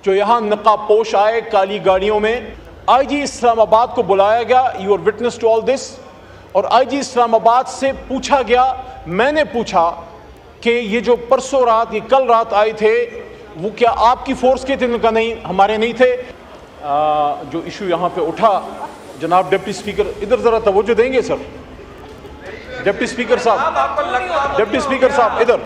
جو یہاں نقاب پوش آئے کالی گاڑیوں میں. آئی جی اسلام آباد کو بلایا گیا, you are witness to all this, اور آئی جی اسلام آباد سے پوچھا گیا, میں نے پوچھا کہ یہ جو پرسوں رات, یہ کل رات آئے تھے, وہ کیا آپ کی فورس کے تھے؟ ان کا نہیں, ہمارے نہیں تھے. جو ایشو یہاں پہ اٹھا, جناب ڈپٹی اسپیکر ادھر ذرا توجہ دیں گے سر. ڈپٹی اسپیکر صاحب ادھر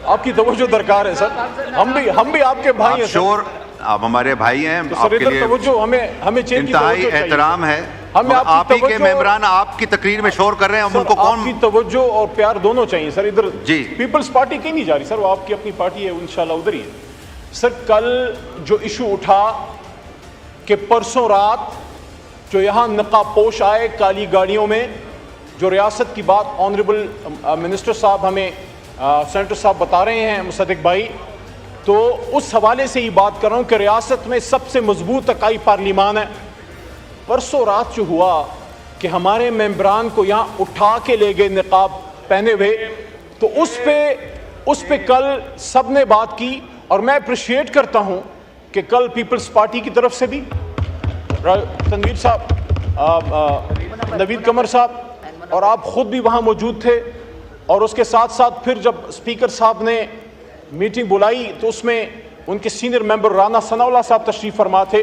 آپ کی توجہ درکار ہے سر. ہم بھی آپ کے بھائی ہیں سر. آپ ہمارے بھائی ہیں, آپ کے لیے ہمیں انتہائی احترام ہے. آپ ہی کے ممبران آپ کی تقریر میں شور کر رہے ہیں, ہم ان کو کون؟ آپ کی توجہ اور پیار دونوں چاہیے سر. ادھر جی پیپلز پارٹی کہیں نہیں جا رہی سر, وہ آپ کی اپنی پارٹی ہے, انشاءاللہ ادھر ہی ہے سر. کل جو ایشو اٹھا کہ پرسوں رات جو یہاں نقاب پوش آئے کالی گاڑیوں میں, جو ریاست کی بات آنریبل منسٹر صاحب ہمیں سینیٹر صاحب بتا رہے ہیں, مصدق بھائی, تو اس حوالے سے ہی بات کر رہا ہوں کہ ریاست میں سب سے مضبوط اکائی پارلیمان ہے. پرسوں رات جو ہوا کہ ہمارے ممبران کو یہاں اٹھا کے لے گئے نقاب پہنے ہوئے, تو اس پہ کل سب نے بات کی, اور میں اپریشیٹ کرتا ہوں کہ کل پیپلز پارٹی کی طرف سے بھی تنویر صاحب, نوید قمر صاحب, اور آپ خود بھی وہاں موجود تھے, اور اس کے ساتھ ساتھ پھر جب اسپیکر صاحب نے میٹنگ بلائی تو اس میں ان کے سینئر ممبر رانا ثناء اللہ صاحب تشریف فرما تھے,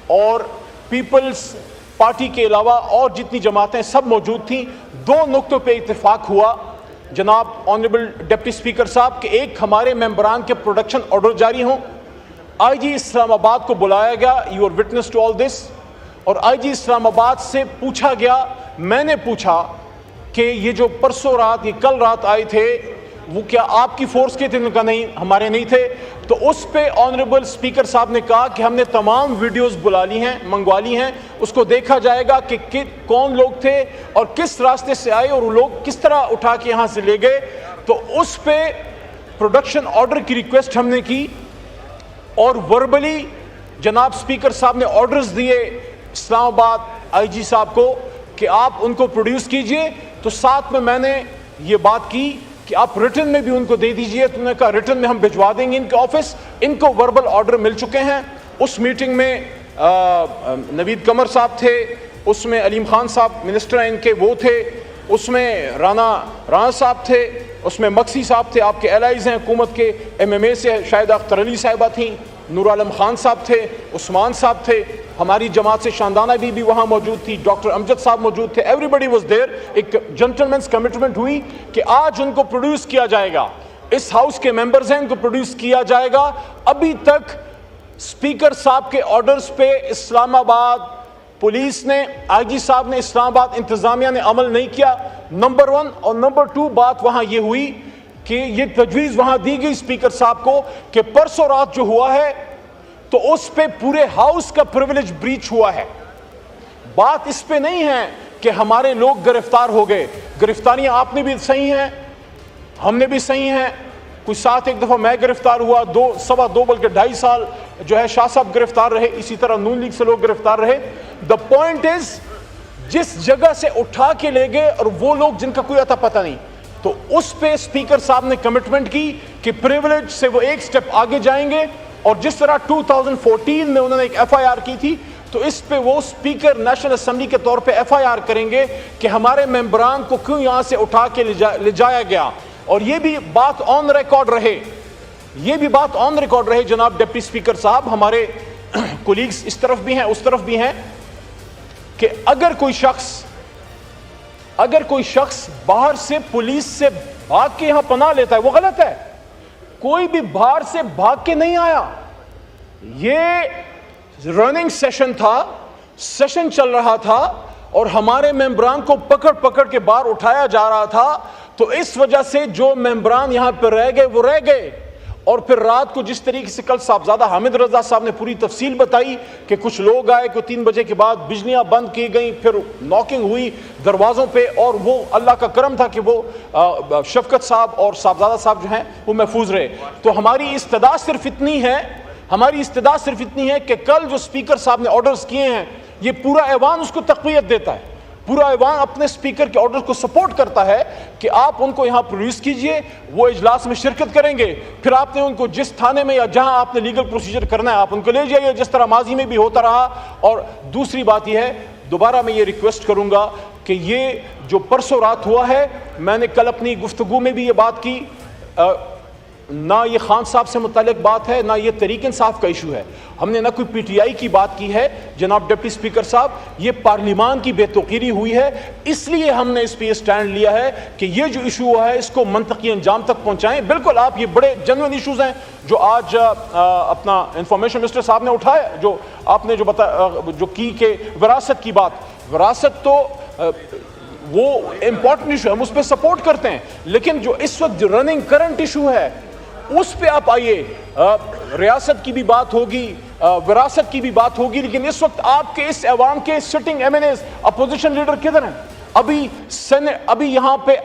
اور پیپلز پارٹی کے علاوہ اور جتنی جماعتیں سب موجود تھیں. دو نقطوں پہ اتفاق ہوا جناب آنریبل ڈپٹی اسپیکر صاحب, کہ ایک ہمارے ممبران کے پروڈکشن آرڈر جاری ہوں. آئی جی اسلام آباد کو بلایا گیا, you are witness to all this, اور آئی جی اسلام آباد سے پوچھا گیا, میں نے پوچھا کہ یہ جو پرسوں رات, یہ کل رات آئے تھے, وہ کیا آپ کی فورس کے تھے؟ ان کا نہیں, ہمارے نہیں تھے. تو اس پہ آنریبل اسپیکر صاحب نے کہا کہ ہم نے تمام ویڈیوز بلا لی ہیں, منگوا لی ہیں, اس کو دیکھا جائے گا کہ کون لوگ تھے اور کس راستے سے آئے, اور وہ لوگ کس طرح اٹھا کے یہاں سے لے گئے. تو اس پہ پروڈکشن آرڈر کی ریکویسٹ ہم نے کی, اور وربلی جناب اسپیکر صاحب نے آرڈرز دیے اسلام آباد آئی جی صاحب کو کہ آپ ان کو پروڈیوس کیجئے. تو ساتھ میں نے یہ بات کی کہ آپ ریٹن میں بھی ان کو دے دیجئے. تو انہوں نے کہا ریٹن میں ہم بھجوا دیں گے ان کے آفس. ان کو وربل آرڈر مل چکے ہیں. اس میٹنگ میں نوید قمر صاحب تھے, اس میں علیم خان صاحب منسٹر ہیں ان کے وہ تھے, اس میں رانا صاحب تھے, اس میں مکسی صاحب تھے, آپ کے الائز ہیں حکومت کے, ایم ایم اے سے شاہدہ اختر علی صاحبہ تھیں, نور عالم خان صاحب تھے, عثمان صاحب تھے, ہماری جماعت سے شاندانہ بھی وہاں موجود تھی, ڈاکٹر امجد صاحب موجود تھے, ایوری بڈی واز دیر. ایک جنٹلمنس کمٹمنٹ ہوئی کہ آج ان کو پروڈیوس کیا جائے گا, اس ہاؤس کے ممبرز ہیں, ان کو پروڈیوس کیا جائے گا. ابھی تک اسپیکر صاحب کے آرڈرز پہ اسلام آباد پولیس نے, آئی جی صاحب نے, اسلام آباد انتظامیہ نے عمل نہیں کیا, نمبر 1. اور نمبر 2 بات وہاں یہ ہوئی کہ یہ تجویز وہاں دی گئی اسپیکر صاحب کو کہ پرسوں رات جو ہوا ہے تو اس پہ پورے ہاؤس کا پریویلیج بریچ ہوا ہے. بات اس پہ نہیں ہے کہ ہمارے لوگ گرفتار ہو گئے. گرفتاریاں آپ نے بھی صحیح ہیں, ہم نے بھی صحیح ہیں. کوئی ساتھ ایک دفعہ میں گرفتار ہوا, 2 بلکہ 2.5 سال جو ہے شاہ صاحب گرفتار رہے, اسی طرح نون لیگ سے لوگ گرفتار رہے. دا پوائنٹ از جس جگہ سے اٹھا کے لے گئے اور وہ لوگ جن کا کوئی اتا پتہ نہیں, تو اس پہ اسپیکر صاحب نے کمٹمنٹ کی کہ پریویلیج سے وہ ایک سٹیپ آگے جائیں گے. اور جس طرح 2014 میں انہوں نے ایک ایف آئی آر کی تھی, تو اس پہ وہ اسپیکر نیشنل اسمبلی کے طور پہ ایف آئی آر کریں گے کہ ہمارے ممبران کو کیوں یہاں سے اٹھا کے لے جایا گیا. اور یہ بھی بات آن ریکارڈ رہے, جناب ڈپٹی اسپیکر صاحب, ہمارے کولیگز اس طرف بھی ہیں اس طرف بھی ہیں, کہ اگر کوئی شخص باہر سے پولیس سے بھاگ کے یہاں پناہ لیتا ہے, وہ غلط ہے. کوئی بھی باہر سے بھاگ کے نہیں آیا. یہ رننگ سیشن تھا, سیشن چل رہا تھا, اور ہمارے ممبران کو پکڑ کے باہر اٹھایا جا رہا تھا. تو اس وجہ سے جو ممبران یہاں پہ رہ گئے وہ رہ گئے. اور پھر رات کو جس طریقے سے کل صاحبزادہ حامد رضا صاحب نے پوری تفصیل بتائی کہ کچھ لوگ آئے, کہ 3 بجے کے بعد بجلیاں بند کی گئیں, پھر ناکنگ ہوئی دروازوں پہ, اور وہ اللہ کا کرم تھا کہ وہ شفقت صاحب اور صاحبزادہ صاحب جو ہیں وہ محفوظ رہے. تو ہماری استدعا صرف اتنی ہے کہ کل جو اسپیکر صاحب نے آرڈرز کیے ہیں, یہ پورا ایوان اس کو تقویت دیتا ہے. پورا ایوان اپنے اسپیکر کے آرڈر کو سپورٹ کرتا ہے کہ آپ ان کو یہاں پروڈیوس کیجئے, وہ اجلاس میں شرکت کریں گے, پھر آپ نے ان کو جس تھانے میں یا جہاں آپ نے لیگل پروسیجر کرنا ہے آپ ان کو لے جائیے, جس طرح ماضی میں بھی ہوتا رہا. اور دوسری بات یہ ہے, دوبارہ میں یہ ریکویسٹ کروں گا کہ یہ جو پرسوں رات ہوا ہے, میں نے کل اپنی گفتگو میں بھی یہ بات کی, نہ یہ خان صاحب سے متعلق بات ہے, نہ یہ تحریک انصاف کا ایشو ہے. ہم نے نہ کوئی پی ٹی آئی کی بات کی ہے. جناب ڈپٹی اسپیکر صاحب, یہ پارلیمان کی بے توقیری ہوئی ہے, اس لیے ہم نے اس پہ یہ سٹینڈ لیا ہے کہ یہ جو ایشو ہوا ہے اس کو منطقی انجام تک پہنچائیں. بالکل آپ یہ بڑے جنوین ایشوز ہیں جو آج اپنا انفارمیشن منسٹر صاحب نے اٹھایا, جو آپ نے جو کی کہ وراثت کی بات, وراثت تو وہ امپورٹنٹ ایشو ہے, ہم اس پہ سپورٹ کرتے ہیں, لیکن جو اس وقت جو رننگ کرنٹ ایشو ہے اس پہ آپ آئیے. ریاست کی بھی بات ہوگی, وراثت کی بھی بات ہوگی, لیکن اس وقت آپ کے اس ایوان کے sitting M N As opposition leader کدھر ہیں؟ ابھی یہاں پہ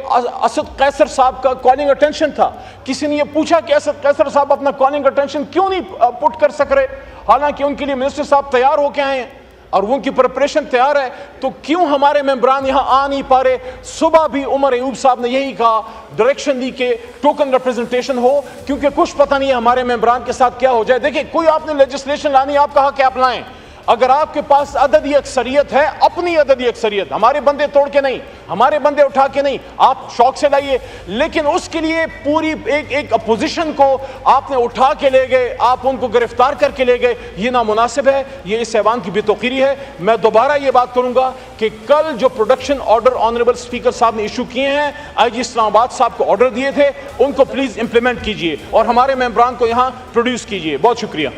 اسد قیصر صاحب کا کالنگ اٹینشن تھا. کسی نے یہ پوچھا کہ اسد قیصر صاحب اپنا کالنگ اٹینشن کیوں نہیں پٹ کر سک رہے, حالانکہ ان کے لیے منسٹر صاحب تیار ہو کے آئے ہیں اور ان کی پریپریشن تیار ہے, تو کیوں ہمارے ممبران یہاں آ نہیں پا رہے؟ صبح بھی عمر ایوب صاحب نے یہی کہا, ڈائریکشن دی کہ ٹوکن ریپرزنٹیشن ہو, کیونکہ کچھ پتہ نہیں ہے ہمارے ممبران کے ساتھ کیا ہو جائے. دیکھیں, کوئی آپ نے لیجسلیشن لانی, آپ کہا کہ آپ لائیں. اگر آپ کے پاس عددی اکثریت ہے, اپنی عددی اکثریت, ہمارے بندے توڑ کے نہیں, ہمارے بندے اٹھا کے نہیں, آپ شوق سے لائیے, لیکن اس کے لیے پوری ایک اپوزیشن کو آپ نے اٹھا کے لے گئے, آپ ان کو گرفتار کر کے لے گئے, یہ نامناسب ہے, یہ اس ایوان کی بے توقیری ہے. میں دوبارہ یہ بات کروں گا کہ کل جو پروڈکشن آرڈر آنریبل اسپیکر صاحب نے ایشو کیے ہیں, آئی جی اسلام آباد صاحب کو آرڈر دیے تھے, ان کو پلیز امپلیمنٹ کیجئے اور ہمارے ممبران کو یہاں پروڈیوس کیجئے. بہت شکریہ.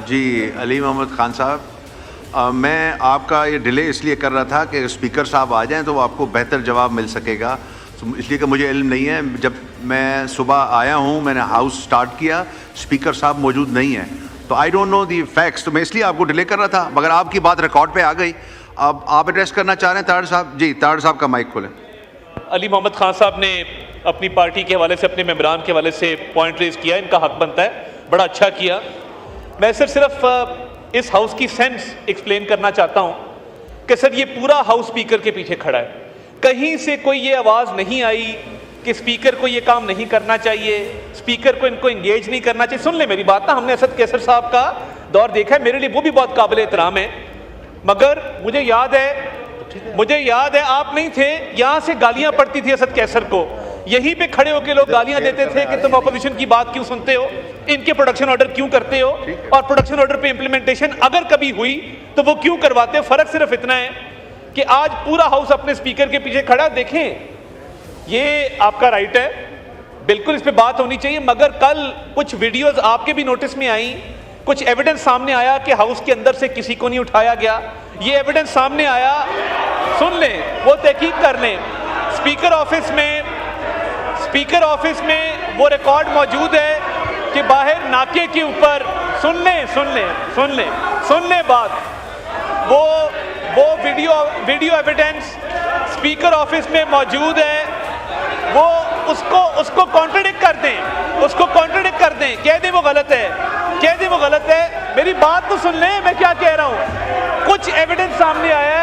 جی علی محمد خان صاحب, میں آپ کا یہ ڈیلے اس لیے کر رہا تھا کہ اسپیکر صاحب آ جائیں تو آپ کو بہتر جواب مل سکے گا, اس لیے کہ مجھے علم نہیں ہے. جب میں صبح آیا ہوں, میں نے ہاؤس سٹارٹ کیا, اسپیکر صاحب موجود نہیں ہیں, تو I don't know the facts, تو میں اس لیے آپ کو ڈیلے کر رہا تھا, مگر آپ کی بات ریکارڈ پہ آ گئی. اب آپ ایڈریس کرنا چاہ رہے ہیں تاڑ صاحب؟ جی تاڑ صاحب کا مائک کھولیں. علی محمد خان صاحب نے اپنی پارٹی کے حوالے سے, اپنے ممبران کے حوالے سے پوائنٹ ریز کیا, ان کا حق بنتا ہے, بڑا اچھا کیا. میں صرف اس ہاؤس کی سینس ایکسپلین کرنا چاہتا ہوں کہ سر یہ پورا ہاؤس اسپیکر کے پیچھے کھڑا ہے. کہیں سے کوئی یہ آواز نہیں آئی کہ اسپیکر کو یہ کام نہیں کرنا چاہیے, اسپیکر کو ان کو انگیج نہیں کرنا چاہیے. سن لیں میری بات نا, ہم نے اسد قیصر صاحب کا دور دیکھا ہے, میرے لیے وہ بھی بہت قابل احترام ہے, مگر مجھے یاد ہے آپ نہیں تھے, یہاں سے گالیاں پڑتی تھی اسد قیصر کو, یہیں پہ کھڑے ہو کے لوگ گالیاں دیتے تھے کہ تم اپوزیشن کی بات کیوں سنتے ہو, ان کے پروڈکشن آرڈر کیوں کرتے ہو, اور پروڈکشن آرڈر پہ امپلیمنٹیشن اگر کبھی ہوئی تو وہ کیوں کرواتے ہو. فرق صرف اتنا ہے کہ آج پورا ہاؤس اپنے اسپیکر کے پیچھے کھڑا. دیکھیں, یہ آپ کا رائٹ ہے, بالکل اس پہ بات ہونی چاہیے, مگر کل کچھ ویڈیوز آپ کے بھی نوٹس میں آئیں, کچھ ایویڈنس سامنے آیا کہ ہاؤس کے اندر سے کسی کو نہیں اٹھایا گیا. یہ ایویڈنس سامنے آیا, سن لیں, وہ تحقیق کر لیں. اسپیکر آفس میں وہ ریکارڈ موجود ہے کہ باہر ناکے کے اوپر, سن لیں بات, وہ ویڈیو ایویڈنس اسپیکر آفس میں موجود ہے. وہ اس کو کانٹرڈکٹ کر دیں, کہہ دیں وہ غلط ہے. میری بات تو سن لیں, میں کیا کہہ رہا ہوں. کچھ ایویڈنس سامنے آیا ہے